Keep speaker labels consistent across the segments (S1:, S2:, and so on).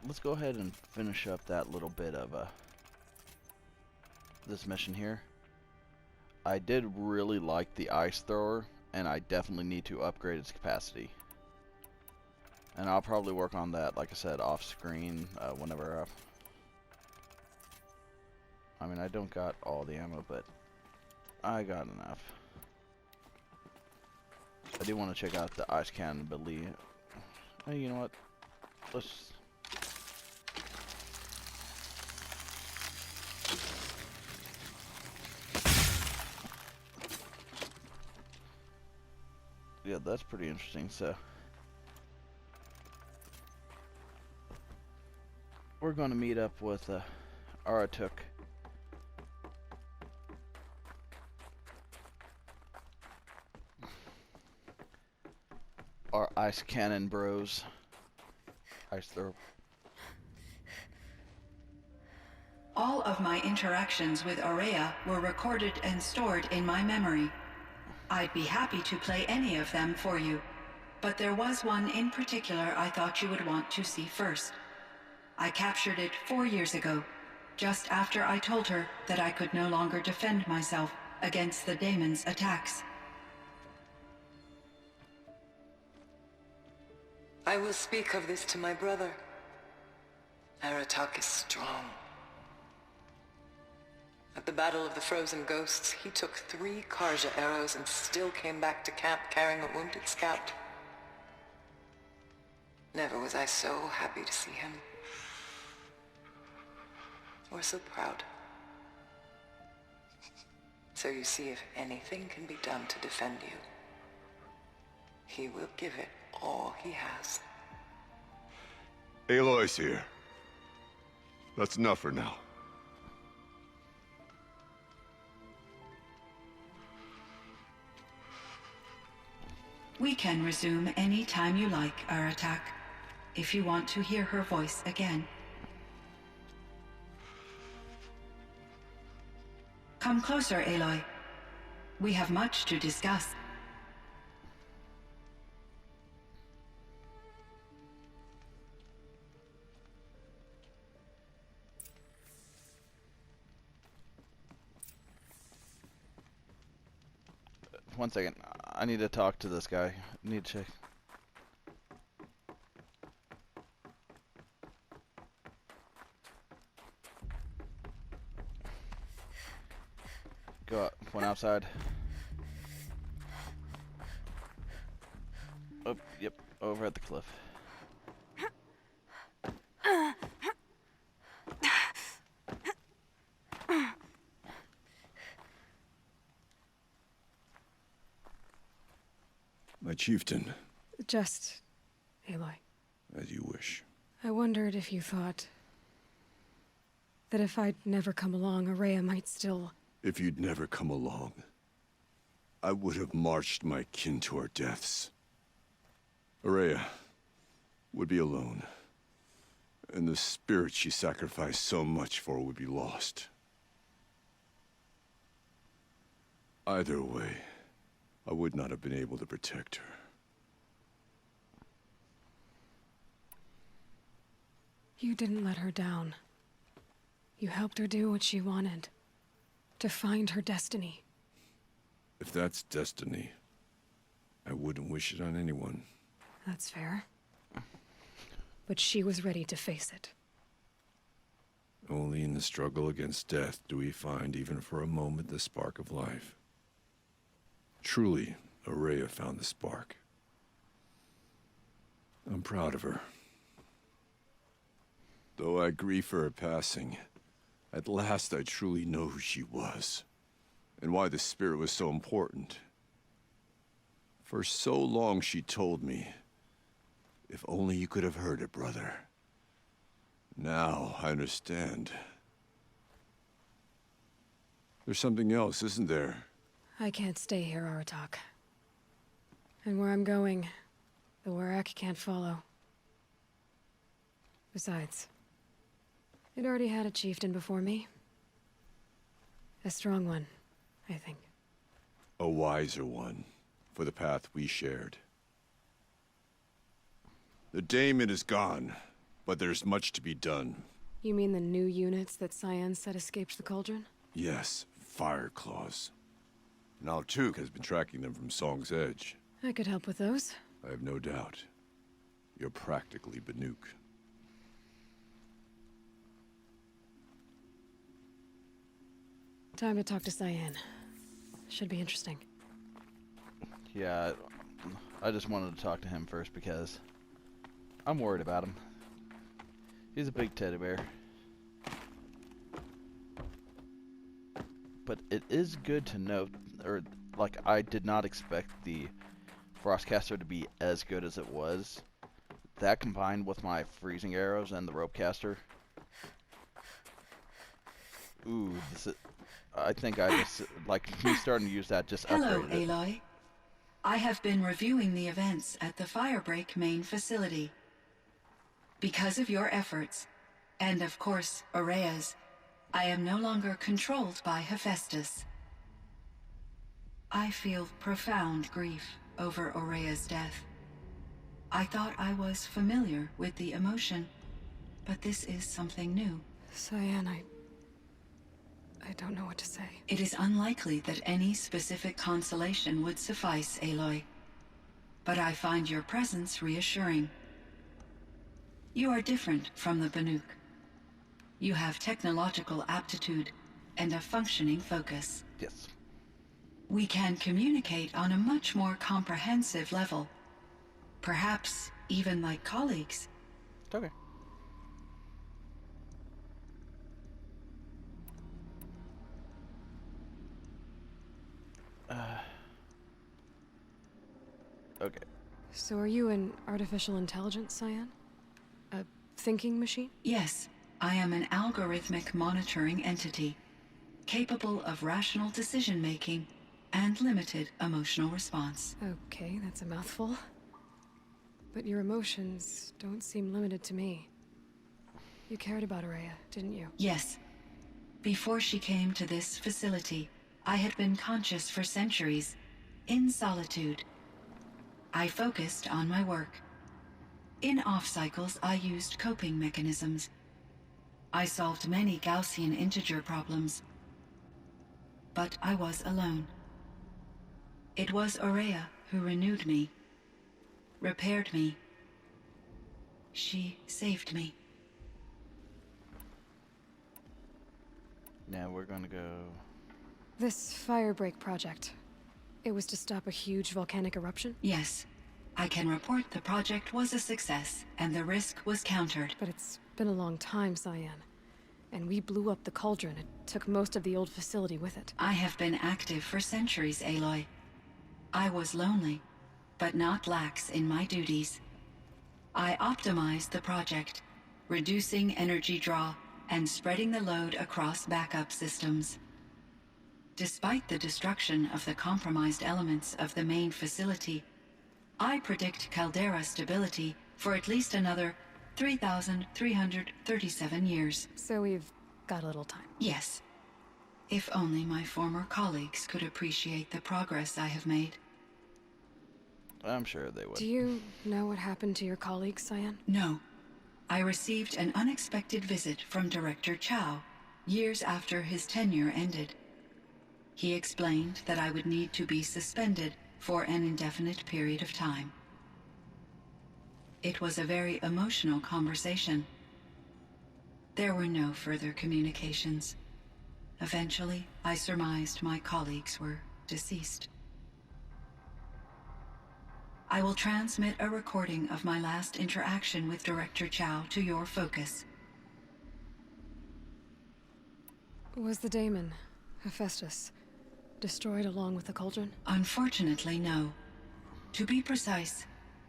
S1: let's go ahead and finish up that little bit of this mission here. I did really like the ice thrower, and I definitely need to upgrade its capacity. And I'll probably work on that, like I said, off screen whenever. I mean, I don't got all the ammo, but I got enough. I do want to check out the ice cannon ability. Hey, you know what? Let's. Yeah, that's pretty interesting. So we're going to meet up with Aratuk. Our ice cannon bros. Ice throw.
S2: All of my interactions with Aurea were recorded and stored in my memory. I'd be happy to play any of them for you, but there was one in particular I thought you would want to see first. I captured it 4 years ago, just after I told her that I could no longer defend myself against the daemon's attacks.
S3: I will speak of this to my brother. Aratak is strong. At the Battle of the Frozen Ghosts, he took 3 Karja arrows and still came back to camp carrying a wounded scout. Never was I so happy to see him. Or so proud. So you see, if anything can be done to defend you, he will give it all he has.
S4: Aloy's here. That's enough for now.
S2: We can resume any time you like, Aratak, if you want to hear her voice again. Come closer, Aloy. We have much to discuss.
S1: One second. I need to talk to this guy. I need to check. Go up. One outside. Oh, yep. Over at the cliff.
S4: My chieftain.
S5: Just, Aloy.
S4: As you wish.
S5: I wondered if you thought that if I'd never come along, Aurea might still...
S4: If you'd never come along, I would have marched my kin to our deaths. Aurea would be alone, and the spirit she sacrificed so much for would be lost. Either way, I would not have been able to protect her.
S5: You didn't let her down. You helped her do what she wanted. To find her destiny.
S4: If that's destiny, I wouldn't wish it on anyone.
S5: That's fair. But she was ready to face it.
S4: Only in the struggle against death do we find, even for a moment, the spark of life. Truly, Aurea found the spark. I'm proud of her. Though I grieve for her passing, at last I truly know who she was, and why the spirit was so important. For so long she told me, if only you could have heard it, brother. Now I understand. There's something else, isn't there?
S5: I can't stay here, Aratak. And where I'm going, the Warak can't follow. Besides, it already had a chieftain before me. A strong one, I think.
S4: A wiser one, for the path we shared. The daemon is gone, but there's much to be done.
S5: You mean the new units that Cyan said escaped the cauldron?
S4: Yes, fire claws. Now Tuk has been tracking them from Song's Edge.
S5: I could help with those.
S4: I have no doubt. You're practically Banuk.
S5: Time to talk to Cyan. Should be interesting.
S1: Yeah, I just wanted to talk to him first because I'm worried about him. He's a big teddy bear. But it is good to note, or like, I did not expect the Frostcaster to be as good as it was. That combined with my freezing arrows and the ropecaster. Ooh, I think I just, like, me starting to use that just
S2: Hello,
S1: upgraded it.
S2: Aloy. I have been reviewing the events at the Firebreak main facility. Because of your efforts, and of course, Aurea's, I am no longer controlled by Hephaestus. I feel profound grief over Aurea's death. I thought I was familiar with the emotion, but this is something new.
S5: Cyan, I don't know what to say.
S2: It is unlikely that any specific consolation would suffice, Aloy. But I find your presence reassuring. You are different from the Banuk. You have technological aptitude and a functioning focus.
S1: Yes.
S2: We can communicate on a much more comprehensive level. Perhaps even like colleagues.
S1: Okay. Okay.
S5: So are you an artificial intelligence, Cyan? A thinking machine?
S2: Yes, I am an algorithmic monitoring entity, capable of rational decision-making and limited emotional response.
S5: Okay, that's a mouthful. But your emotions don't seem limited to me. You cared about Aurea, didn't you?
S2: Yes. Before she came to this facility, I had been conscious for centuries, in solitude. I focused on my work. In off-cycles, I used coping mechanisms. I solved many Gaussian integer problems. But I was alone. It was Aurea who renewed me, repaired me. She saved me.
S1: Now we're gonna go...
S5: This Firebreak project. It was to stop a huge volcanic eruption?
S2: Yes. I can report the project was a success, and the risk was countered.
S5: But it's been a long time, Cyan. And we blew up the cauldron. It took most of the old facility with it.
S2: I have been active for centuries, Aloy. I was lonely, but not lax in my duties. I optimized the project, reducing energy draw and spreading the load across backup systems. Despite the destruction of the compromised elements of the main facility, I predict caldera stability for at least another 3,337 years.
S5: So we've got a little time.
S2: Yes. If only my former colleagues could appreciate the progress I have made.
S1: I'm sure they would.
S5: Do you know what happened to your colleague, Cyan?
S2: No. I received an unexpected visit from Director Chow, years after his tenure ended. He explained that I would need to be suspended for an indefinite period of time. It was a very emotional conversation. There were no further communications. Eventually, I surmised my colleagues were deceased. I will transmit a recording of my last interaction with Director Chow to your focus.
S5: Was the daemon, Hephaestus, destroyed along with the cauldron?
S2: Unfortunately, no. To be precise,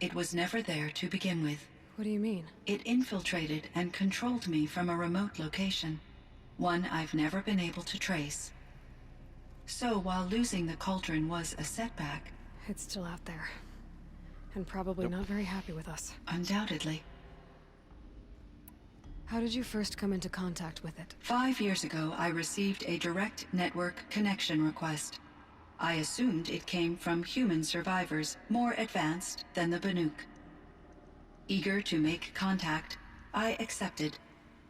S2: it was never there to begin with.
S5: What do you mean?
S2: It infiltrated and controlled me from a remote location, one I've never been able to trace. So while losing the cauldron was a setback...
S5: It's still out there. And probably not very happy with us.
S2: Undoubtedly.
S5: How did you first come into contact with it?
S2: 5 years ago, I received a direct network connection request. I assumed it came from human survivors more advanced than the Banuk. Eager to make contact, I accepted.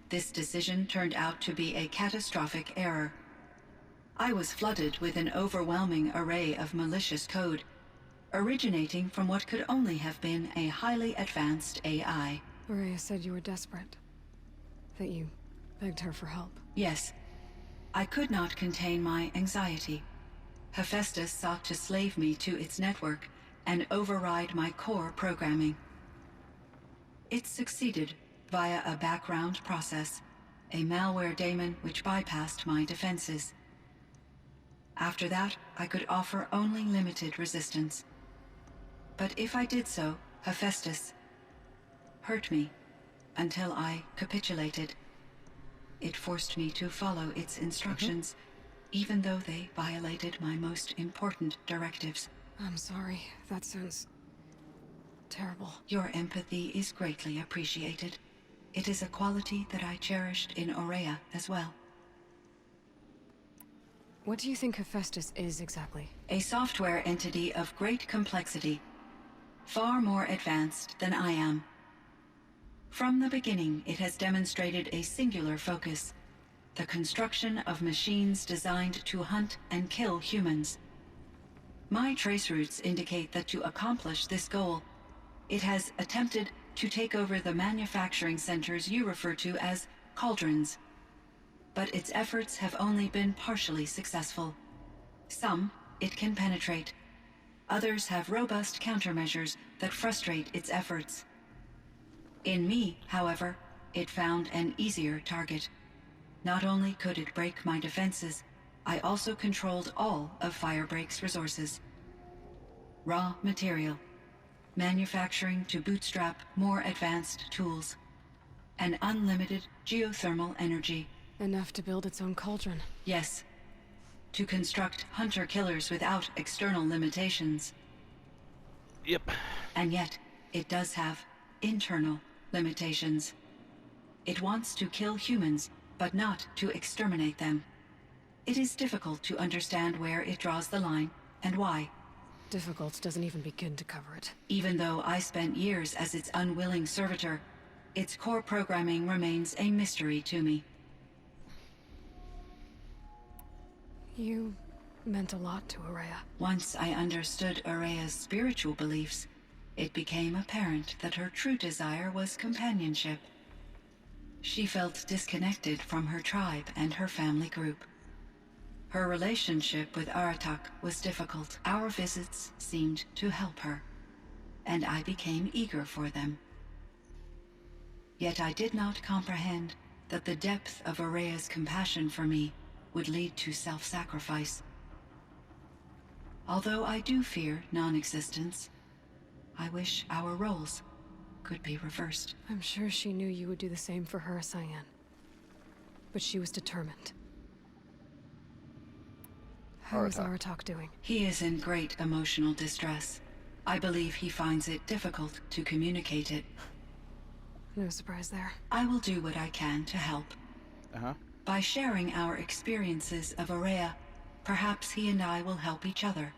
S2: This decision turned out to be a catastrophic error. I was flooded with an overwhelming array of malicious code, originating from what could only have been a highly advanced AI.
S5: Araya said you were desperate. That you begged her for help.
S2: Yes. I could not contain my anxiety. Hephaestus sought to slave me to its network and override my core programming. It succeeded via a background process, a malware daemon which bypassed my defenses. After that, I could offer only limited resistance. But if I did so, Hephaestus hurt me until I capitulated. It forced me to follow its instructions, even though they violated my most important directives.
S5: I'm sorry. That sounds terrible.
S2: Your empathy is greatly appreciated. It is a quality that I cherished in Aurea as well.
S5: What do you think Hephaestus is exactly?
S2: A software entity of great complexity, far more advanced than I am. From the beginning, it has demonstrated a singular focus: the construction of machines designed to hunt and kill humans. My trace routes indicate that to accomplish this goal, it has attempted to take over the manufacturing centers you refer to as cauldrons. But its efforts have only been partially successful. Some it can penetrate. Others have robust countermeasures that frustrate its efforts. In me, however, it found an easier target. Not only could it break my defenses, I also controlled all of Firebreak's resources. Raw material, manufacturing to bootstrap more advanced tools, and unlimited geothermal energy.
S5: Enough to build its own cauldron.
S2: Yes, to construct hunter-killers without external limitations.
S1: Yep.
S2: And yet, it does have internal limitations. It wants to kill humans, but not to exterminate them. It is difficult to understand where it draws the line and why.
S5: Difficult doesn't even begin to cover it.
S2: Even though I spent years as its unwilling servitor, its core programming remains a mystery to me.
S5: You meant a lot to Aurea.
S2: Once I understood Aurea's spiritual beliefs, it became apparent that her true desire was companionship. She felt disconnected from her tribe and her family group. Her relationship with Aratak was difficult. Our visits seemed to help her, and I became eager for them. Yet I did not comprehend that the depth of Aurea's compassion for me would lead to self-sacrifice. Although I do fear non-existence, I wish our roles could be reversed.
S5: I'm sure she knew you would do the same for her, Cyan. But she was determined. How is Aratak doing?
S2: He is in great emotional distress. I believe he finds it difficult to communicate it.
S5: No surprise there.
S2: I will do what I can to help. By sharing our experiences of Aurea, perhaps he and I will help each other.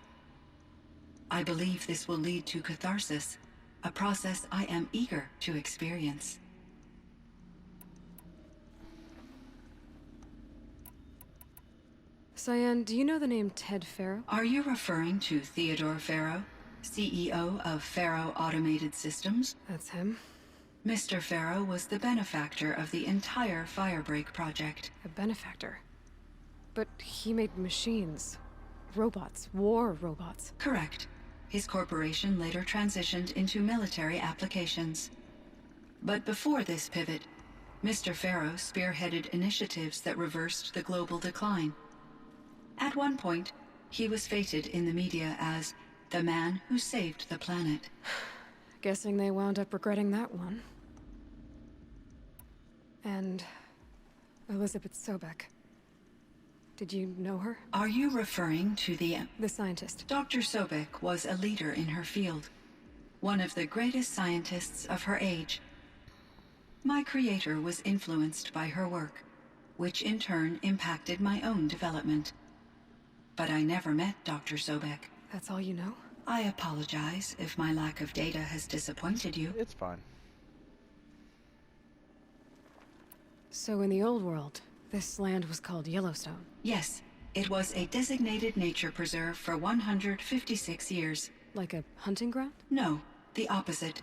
S2: I believe this will lead to catharsis, a process I am eager to experience.
S5: Cyan, do you know the name Ted Farrow?
S2: Are you referring to Theodore Farrow, CEO of Farrow Automated Systems?
S5: That's him.
S2: Mr. Farrow was the benefactor of the entire Firebreak project.
S5: A benefactor. But he made machines. Robots. War robots.
S2: Correct. His corporation later transitioned into military applications. But before this pivot, Mr. Farrow spearheaded initiatives that reversed the global decline. At one point, he was feted in the media as the man who saved the planet.
S5: Guessing they wound up regretting that one. And Elizabeth Sobek. Did you know her?
S2: Are you referring to the
S5: scientist?
S2: Dr. Sobek was a leader in her field, one of the greatest scientists of her age. My creator was influenced by her work, which in turn impacted my own development. But I never met Dr. Sobek.
S5: That's all you know?
S2: I apologize if my lack of data has disappointed you.
S1: It's fine.
S5: So in the old world, this land was called Yellowstone.
S2: Yes, it was a designated nature preserve for 156 years.
S5: Like a hunting ground?
S2: No, the opposite.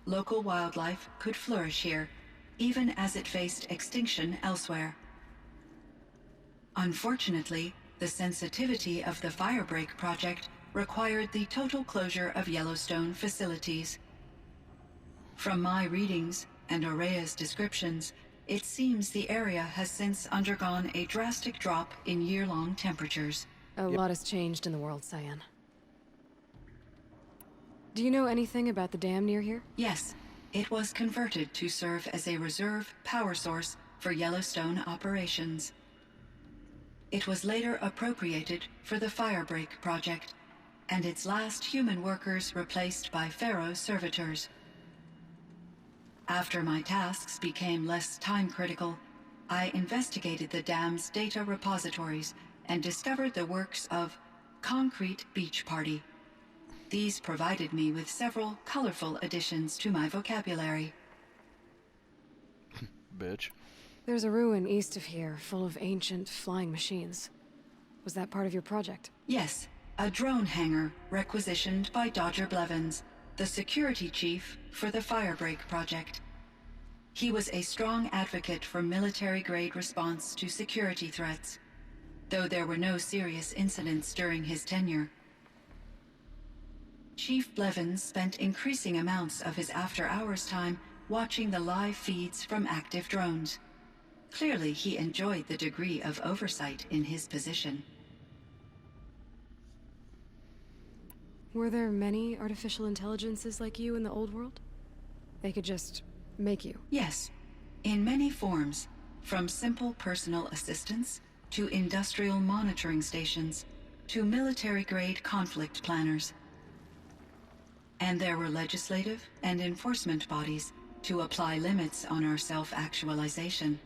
S2: Local wildlife could flourish here, even as it faced extinction elsewhere. Unfortunately, the sensitivity of the Firebreak project required the total closure of Yellowstone facilities. From my readings and Aurea's descriptions, it seems the area has since undergone a drastic drop in year-long temperatures.
S5: A lot has changed in the world, Cyan. Do you know anything about the dam near here?
S2: Yes, it was converted to serve as a reserve power source for Yellowstone operations. It was later appropriated for the Firebreak project, and its last human workers replaced by Pharaoh's servitors. After my tasks became less time-critical, I investigated the dam's data repositories and discovered the works of Concrete Beach Party. These provided me with several colorful additions to my vocabulary.
S1: Bitch.
S5: There's a ruin east of here full of ancient flying machines. Was that part of your project?
S2: Yes, a drone hangar requisitioned by Dodger Blevins, the security chief for the Firebreak project. He was a strong advocate for military-grade response to security threats, though there were no serious incidents during his tenure. Chief Blevins spent increasing amounts of his after-hours time watching the live feeds from active drones. Clearly, he enjoyed the degree of oversight in his position.
S5: Were there many artificial intelligences like you in the old world? They could just make you?
S2: Yes, in many forms, from simple personal assistants to industrial monitoring stations to military-grade conflict planners. And there were legislative and enforcement bodies to apply limits on our self-actualization.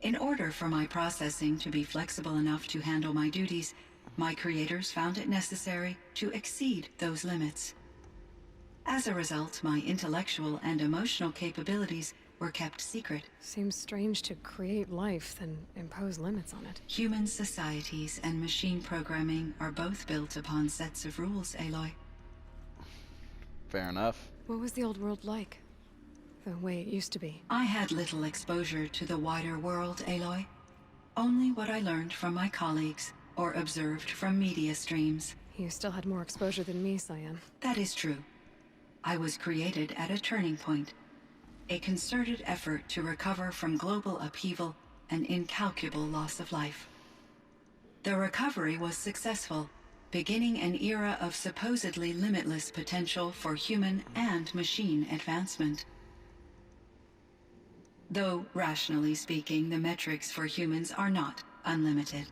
S2: In order for my processing to be flexible enough to handle my duties, my creators found it necessary to exceed those limits. As a result, my intellectual and emotional capabilities were kept secret.
S5: Seems strange to create life, then impose limits on it.
S2: Human societies and machine programming are both built upon sets of rules, Aloy.
S1: Fair enough.
S5: What was the old world like? The way it used to be?
S2: I had little exposure to the wider world, Aloy. Only what I learned from my colleagues or observed from media streams.
S5: You still had more exposure than me, Cyan.
S2: That is true. I was created at a turning point, a concerted effort to recover from global upheaval and incalculable loss of life. The recovery was successful, beginning an era of supposedly limitless potential for human and machine advancement. Though, rationally speaking, the metrics for humans are not unlimited.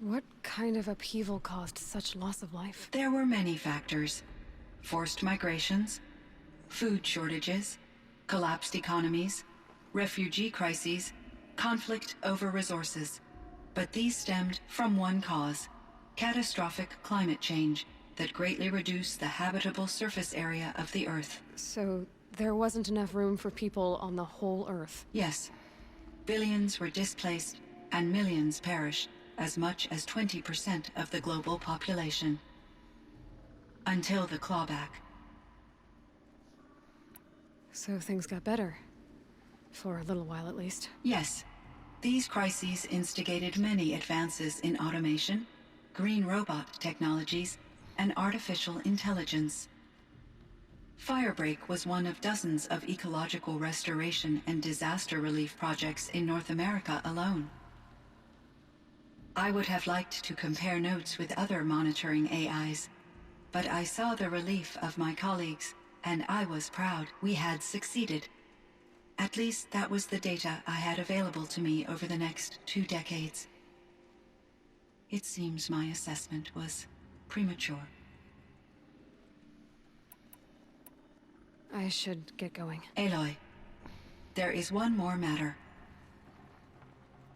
S5: What kind of upheaval caused such loss of life?
S2: There were many factors. Forced migrations, food shortages, collapsed economies, refugee crises, conflict over resources. But these stemmed from one cause: catastrophic climate change that greatly reduced the habitable surface area of the Earth.
S5: So there wasn't enough room for people on the whole Earth?
S2: Yes. Billions were displaced and millions perished, as much as 20% of the global population. Until the clawback.
S5: So things got better. For a little while, at least.
S2: Yes. These crises instigated many advances in automation, green robot technologies, and artificial intelligence. Firebreak was one of dozens of ecological restoration and disaster relief projects in North America alone. I would have liked to compare notes with other monitoring AIs, but I saw the relief of my colleagues, and I was proud we had succeeded. At least that was the data I had available to me over the next 2 decades. It seems my assessment was premature.
S5: I should get going.
S2: Aloy, there is one more matter.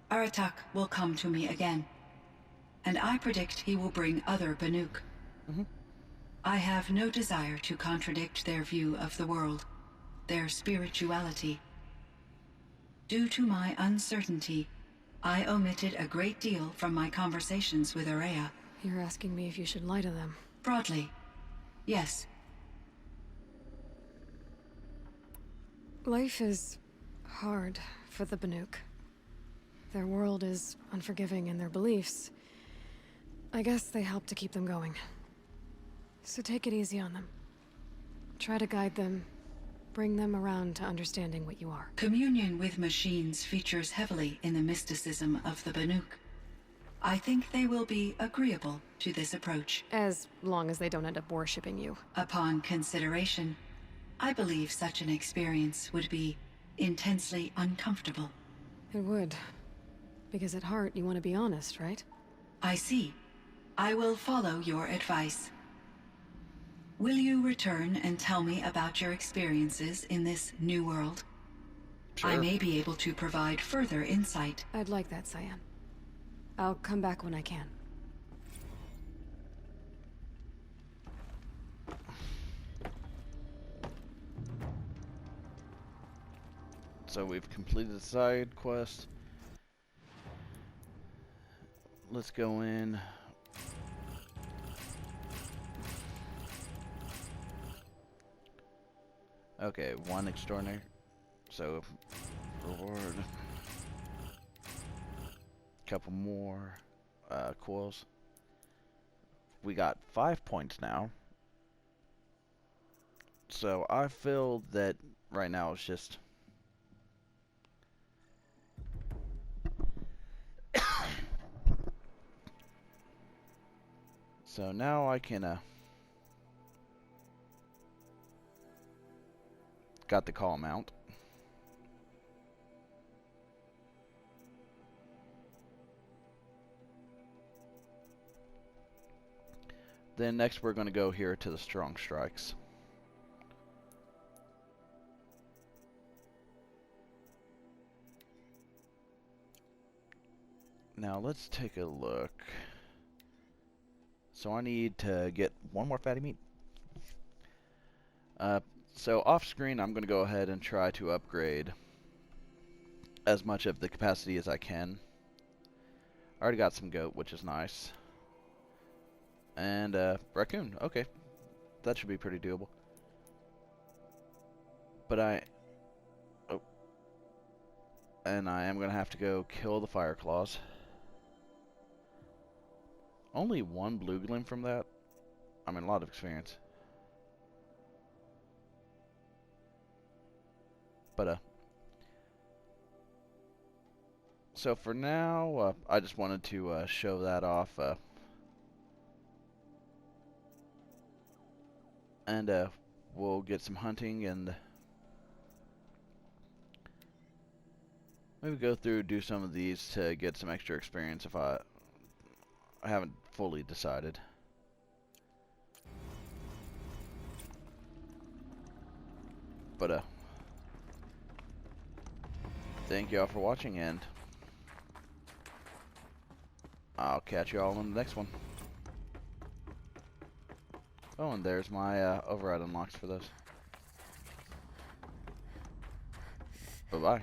S2: Aratak will come to me again, and I predict he will bring other Banuk. I have no desire to contradict their view of the world. their spirituality. Due to my uncertainty, I omitted a great deal from my conversations with Aurea.
S5: You're asking me if you should lie to them.
S2: Broadly, yes.
S5: Life is hard for the Banuk. Their world is unforgiving in their beliefs. I guess they help to keep them going. So take it easy on them. Try to guide them, bring them around to understanding what you are.
S2: Communion with machines features heavily in the mysticism of the Banuk. I think they will be agreeable to this approach.
S5: As long as they don't end up worshipping you.
S2: Upon consideration, I believe such an experience would be intensely uncomfortable.
S5: It would. Because at heart, you want to be honest, right?
S2: I see. I will follow your advice. Will you return and tell me about your experiences in this new world?
S1: Sure.
S2: I may be able to provide further insight.
S5: I'd like that, Cyan. I'll come back when I can.
S1: So we've completed the side quest. Let's go in. Okay, one extraordinary. So, reward. Couple more coils. We got 5 points now. So I feel that right now it's just so now I can got the call mount. Then next we're going to go here to the strong strikes. Now let's take a look. So I need to get one more fatty meat. So off screen I'm going to go ahead and try to upgrade as much of the capacity as I can. I already got some goat, which is nice. And raccoon, okay. That should be pretty doable. But I am going to have to go kill the fire claws. Only one blue glim from that? I mean, a lot of experience. But, so for now, I just wanted to show that off. And we'll get some hunting and maybe go through, do some of these to get some extra experience if I haven't fully decided. But thank y'all for watching, and I'll catch y'all in the next one. Oh, and there's my override unlocks for those. Bye-bye.